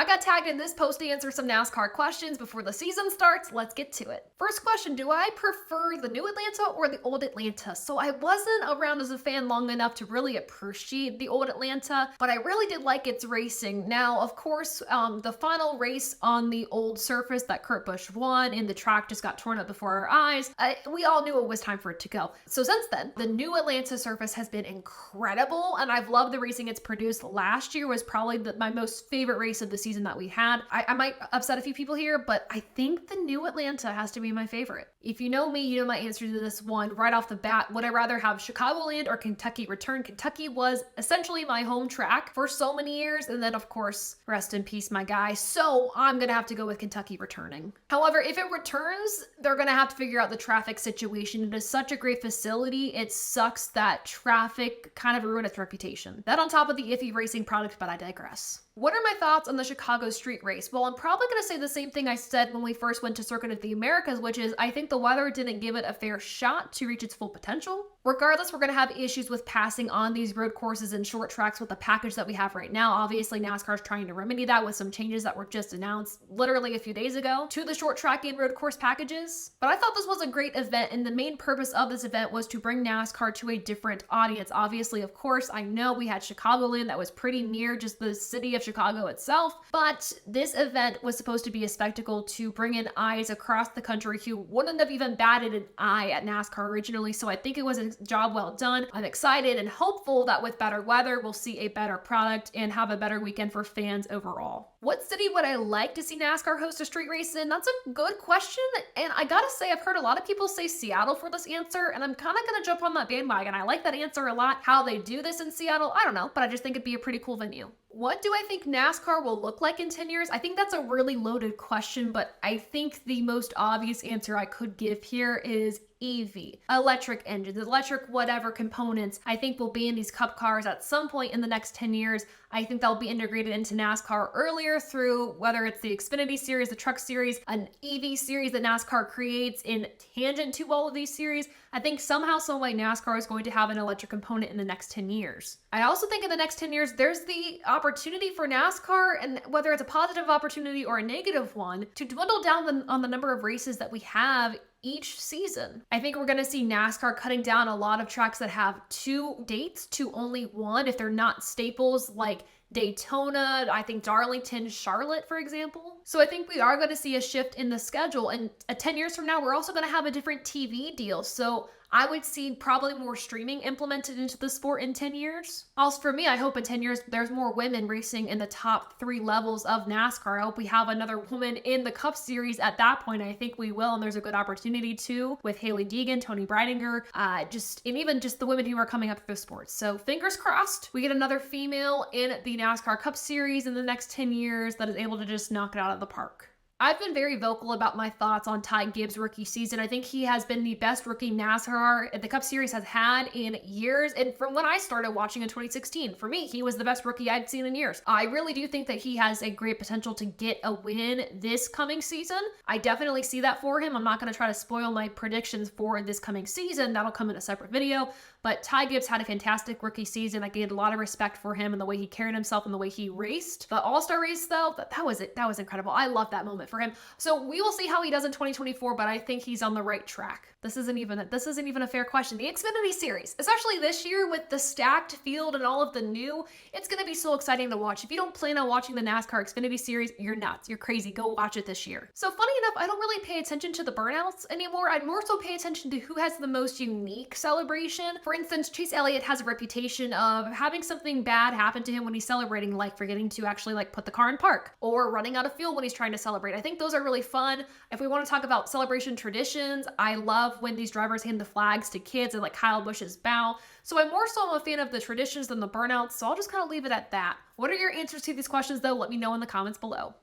I got tagged in this post to answer some NASCAR questions before the season starts. Let's get to it. First question, do I prefer the new Atlanta or the old Atlanta? So I wasn't around as a fan long enough to really appreciate the old Atlanta, but I really did like its racing. Now, of course, the final race on the old surface that Kurt Busch won and the track just got torn up before our eyes, we all knew it was time for it to go. So since then, the new Atlanta surface has been incredible, and I've loved the racing it's produced. Last year was probably my most favorite race of the season that we had. I might upset a few people here, but I think the new Atlanta has to be my favorite. If you know me, you know my answer to this one right off the bat. Would I rather have Chicagoland or Kentucky return? Kentucky was essentially my home track for so many years, and then of course, rest in peace, my guy. So I'm gonna have to go with Kentucky returning. However, if it returns, they're gonna have to figure out the traffic situation. It is such a great facility. It sucks that traffic kind of ruined its reputation. That on top of the iffy racing product, but I digress. What are my thoughts on the Chicago street race? Well, I'm probably going to say the same thing I said when we first went to Circuit of the Americas, which is I think the weather didn't give it a fair shot to reach its full potential. Regardless, we're going to have issues with passing on these road courses and short tracks with the package that we have right now. Obviously, NASCAR is trying to remedy that with some changes that were just announced literally a few days ago to the short track and road course packages. But I thought this was a great event, and the main purpose of this event was to bring NASCAR to a different audience. Obviously, of course, I know we had Chicagoland that was pretty near just the city of Chicago itself, but this event was supposed to be a spectacle to bring in eyes across the country who wouldn't have even batted an eye at NASCAR originally. So I think it was a job well done. I'm excited and hopeful that with better weather, we'll see a better product and have a better weekend for fans overall. What city would I like to see NASCAR host a street race in? That's a good question. And I gotta say, I've heard a lot of people say Seattle for this answer, and I'm kind of gonna jump on that bandwagon. I like that answer a lot. How they do this in Seattle, I don't know, but I just think it'd be a pretty cool venue. What do I think NASCAR will look like in 10 years? I think that's a really loaded question, but I think the most obvious answer I could give here is EV, electric engines, electric whatever components I think will be in these cup cars at some point in the next 10 years. I think they'll be integrated into NASCAR earlier through whether it's the Xfinity series, the truck series, an EV series that NASCAR creates in tangent to all of these series. I think somehow, some way NASCAR is going to have an electric component in the next 10 years. I also think in the next 10 years, there's the opportunity for NASCAR, and whether it's a positive opportunity or a negative one, to dwindle down on the number of races that we have each season. I think we're going to see NASCAR cutting down a lot of tracks that have 2 dates to only 1 if they're not staples like Daytona, I think Darlington, Charlotte, for example. So I think we are going to see a shift in the schedule, and 10 years from now, we're also going to have a different TV deal. So I would see probably more streaming implemented into the sport in 10 years. Also for me, I hope in 10 years there's more women racing in the top 3 levels of NASCAR. I hope we have another woman in the Cup Series at that point. I think we will, and there's a good opportunity too with Haley Deegan, Tony Breidinger, and even just the women who are coming up through the sports. So fingers crossed we get another female in the NASCAR Cup Series in the next 10 years that is able to just knock it out of the park. I've been very vocal about my thoughts on Ty Gibbs' rookie season. I think he has been the best rookie NASCAR the Cup Series has had in years. And from when I started watching in 2016, for me, he was the best rookie I'd seen in years. I really do think that he has a great potential to get a win this coming season. I definitely see that for him. I'm not going to try to spoil my predictions for this coming season. That'll come in a separate video. But Ty Gibbs had a fantastic rookie season. I gained a lot of respect for him and the way he carried himself and the way he raced. The All-Star race, though, that was it. That was incredible. I love that moment for him. So we will see how he does in 2024, but I think he's on the right track. This isn't even a fair question. The Xfinity series, especially this year with the stacked field and all of the new, it's going to be so exciting to watch. If you don't plan on watching the NASCAR Xfinity series, you're nuts. You're crazy. Go watch it this year. So funny enough, I don't really pay attention to the burnouts anymore. I'd more so pay attention to who has the most unique celebration. For instance, Chase Elliott has a reputation of having something bad happen to him when he's celebrating, like forgetting to actually put the car in park or running out of fuel when he's trying to celebrate. I think those are really fun. If we want to talk about celebration traditions, I love when these drivers hand the flags to kids and Kyle Busch's bow. So I'm more so a fan of the traditions than the burnouts. So I'll just kind of leave it at that. What are your answers to these questions though? Let me know in the comments below.